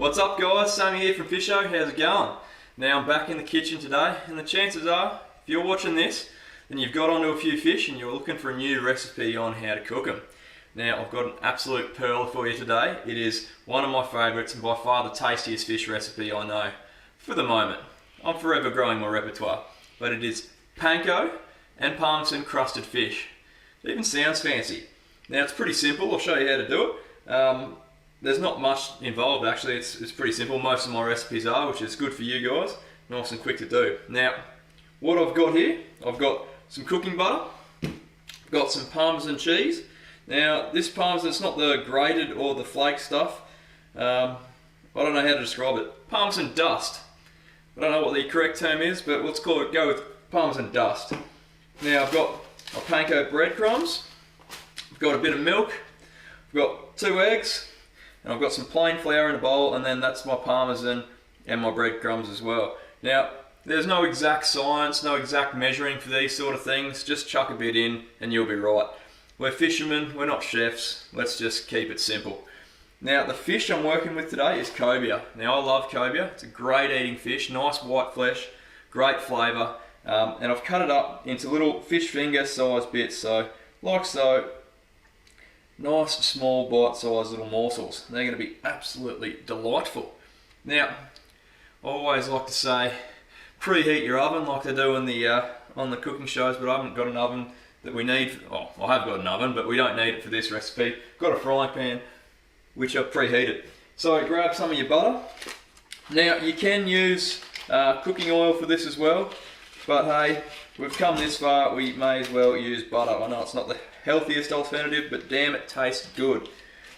What's up guys, Sammy here from Fisho, how's it going? Now I'm back in the kitchen today and the chances are, if you're watching this, then you've got onto a few fish and you're looking for a new recipe on how to cook them. Now I've got an absolute pearler for you today. It is one of my favourites and by far the tastiest fish recipe I know. For the moment. I'm forever growing my repertoire. But it is Panko and Parmesan crusted fish. It even sounds fancy. Now it's pretty simple, I'll show you how to do it. There's not much involved actually, it's pretty simple. Most of my recipes are, which is good for you guys. Nice and quick to do. Now, what I've got here, I've got some cooking butter, I've got some Parmesan cheese. Now, this Parmesan, it's not the grated or the flake stuff. I don't know how to describe it. Parmesan dust. I don't know what the correct term is, but let's go with Parmesan dust. Now, I've got my Panko breadcrumbs, I've got a bit of milk, I've got 2 eggs, and I've got some plain flour in a bowl, and then that's my Parmesan and my breadcrumbs as well. Now, there's no exact science, no exact measuring for these sort of things. Just chuck a bit in and you'll be right. We're fishermen, we're not chefs. Let's just keep it simple. Now, the fish I'm working with today is cobia. Now, I love cobia. It's a great eating fish, nice white flesh, great flavour. And I've cut it up into little fish finger sized bits, so like so. Nice small bite-sized little morsels. They're going to be absolutely delightful. Now, I always like to say preheat your oven like they do in the on the cooking shows, but I haven't got an oven that we need. Oh, I have got an oven, but we don't need it for this recipe. Got a frying pan which I've preheated. So grab some of your butter. Now you can use cooking oil for this as well, but hey, we've come this far, we may as well use butter. I know it's not the healthiest alternative, but damn, it tastes good.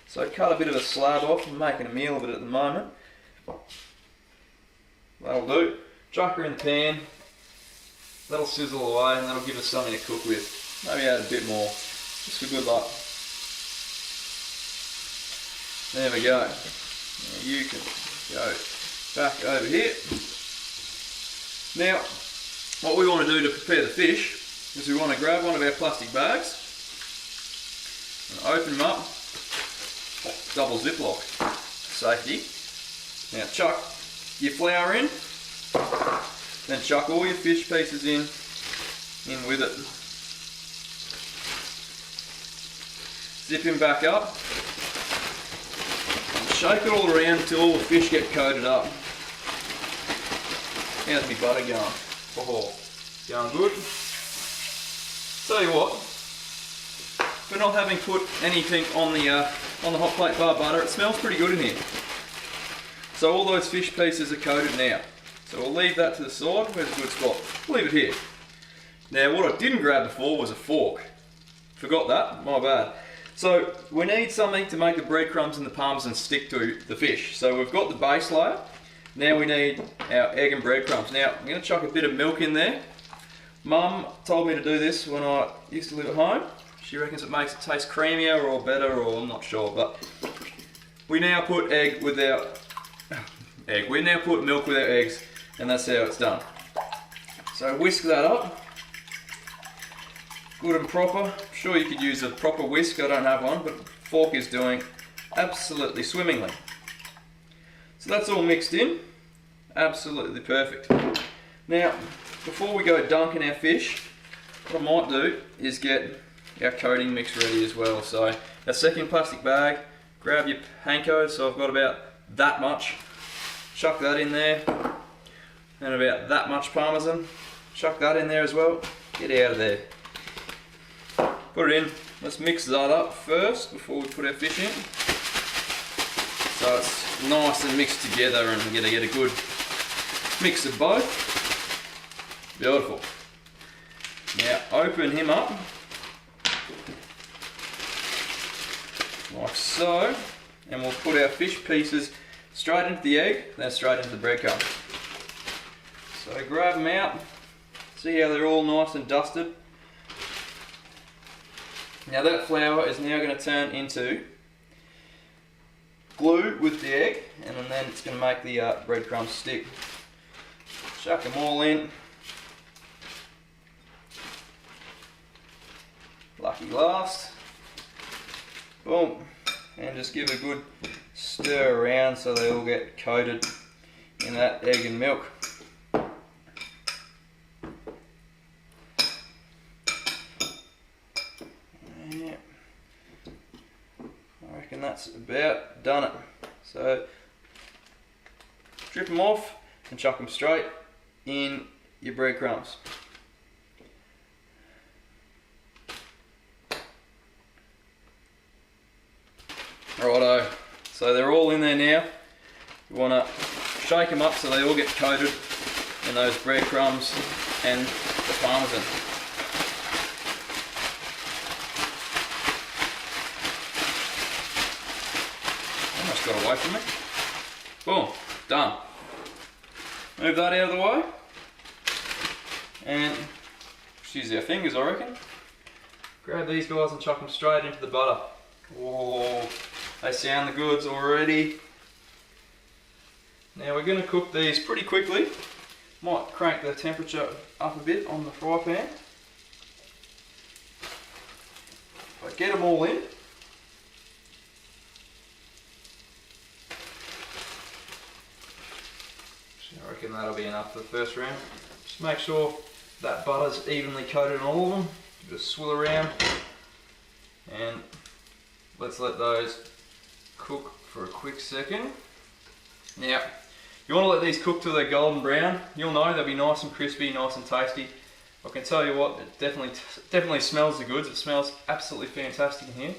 So cut a bit of a slab off. I'm making a meal of it at the moment. That'll do. Chuck her in the pan. That'll sizzle away and that'll give us something to cook with. Maybe add a bit more, just for good luck. There we go. Now you can go back over here. Now, what we want to do to prepare the fish is we want to grab one of our plastic bags and open them up, double ziploc, safety. Now chuck your flour in, then chuck all your fish pieces in with it. Zip him back up and shake it all around until all the fish get coated up. How's my butter going? Oh, going good. Tell you what, for not having put anything on the hot plate bar butter, it smells pretty good in here. So all those fish pieces are coated now. So we'll leave that to the side. Where's a good spot? Leave it here. Now what I didn't grab before was a fork. Forgot that, my bad. So we need something to make the breadcrumbs and the Parmesan stick to the fish. So we've got the base layer. Now we need our egg and breadcrumbs. Now I'm going to chuck a bit of milk in there. Mum told me to do this when I used to live at home. She reckons it makes it taste creamier or better, or I'm not sure, but we now put milk with our eggs, and that's how it's done. So whisk that up, good and proper. I'm sure you could use a proper whisk, I don't have one, but fork is doing absolutely swimmingly. So that's all mixed in, absolutely perfect. Now, before we go dunking our fish, what I might do is get our coating mix ready as well. So our second plastic bag, grab your Panko, so I've got about that much, chuck that in there, and about that much Parmesan, chuck that in there as well, get out of there. Put it in, let's mix that up first before we put our fish in. So it's nice and mixed together and we're going to get a good mix of both. Beautiful. Now open him up, like so, and we'll put our fish pieces straight into the egg, then straight into the breadcrumb. So grab them out, see how they're all nice and dusted. Now that flour is now going to turn into glue with the egg, and then it's going to make the breadcrumbs stick. Chuck them all in. Lucky last. Boom. And just give a good stir around so they all get coated in that egg and milk. Yeah. I reckon that's about done it. So strip them off and chuck them straight in your breadcrumbs. Righto, so they're all in there now. You want to shake them up so they all get coated in those breadcrumbs and the parmesan. Almost got away from me. Boom, done. Move that out of the way. And just use our fingers, I reckon. Grab these guys and chuck them straight into the butter. Whoa, they sound the goods already. Now we're going to cook these pretty quickly. Might crank the temperature up a bit on the fry pan. But get them all in. I reckon that'll be enough for the first round. Just make sure that butter's evenly coated on all of them. Just swill around and let's let those cook for a quick second. Now, you want to let these cook till they're golden brown. You'll know they'll be nice and crispy, nice and tasty. I can tell you what, it definitely smells the goods. It smells absolutely fantastic in here.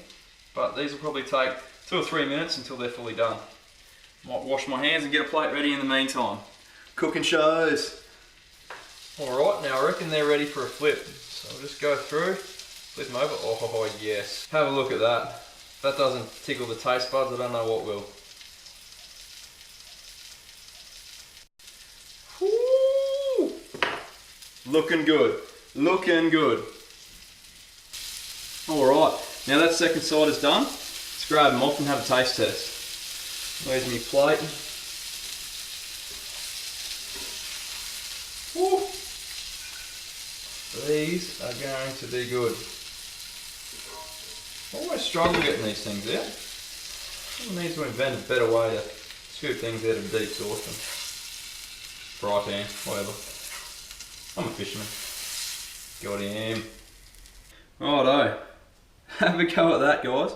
But these will probably take 2 or 3 minutes until they're fully done. Might wash my hands and get a plate ready in the meantime. Cooking shows. Alright, now I reckon they're ready for a flip. So I'll just go through, flip them over. Oh yes. Have a look at that. If that doesn't tickle the taste buds, I don't know what will. Woo! Looking good. Looking good. Alright, now that second side is done. Let's grab them off and have a taste test. Where's my plate? Woo. These are going to be good. I always struggle getting these things out. I need to invent a better way to scoop things out of a deep saucepan. Fry pan, whatever. I'm a fisherman. Got him. Righto. Have a go at that, guys.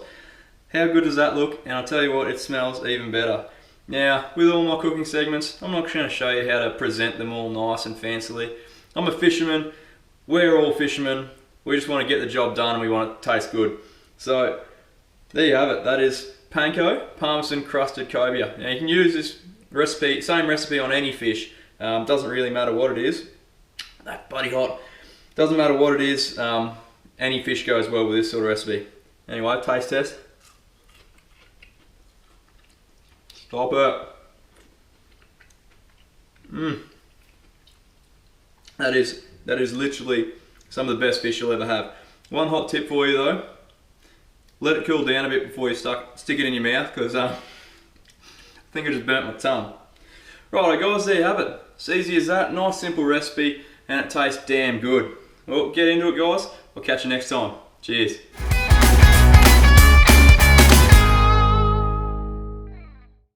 How good does that look? And I'll tell you what, it smells even better. Now, with all my cooking segments, I'm not going to show you how to present them all nice and fancily. I'm a fisherman. We're all fishermen. We just want to get the job done and we want it to taste good. So, there you have it. That is Panko Parmesan Crusted Cobia. Now, you can use this recipe, same recipe on any fish. Doesn't really matter what it is. That bloody hot. Doesn't matter what it is. Any fish goes well with this sort of recipe. Anyway, taste test. Stop it. That is literally some of the best fish you'll ever have. One hot tip for you though. Let it cool down a bit before you stick it in your mouth, because I think I just burnt my tongue. Right guys, there you have it. It's easy as that. Nice simple recipe and it tastes damn good. Well, get into it guys. We'll catch you next time. Cheers.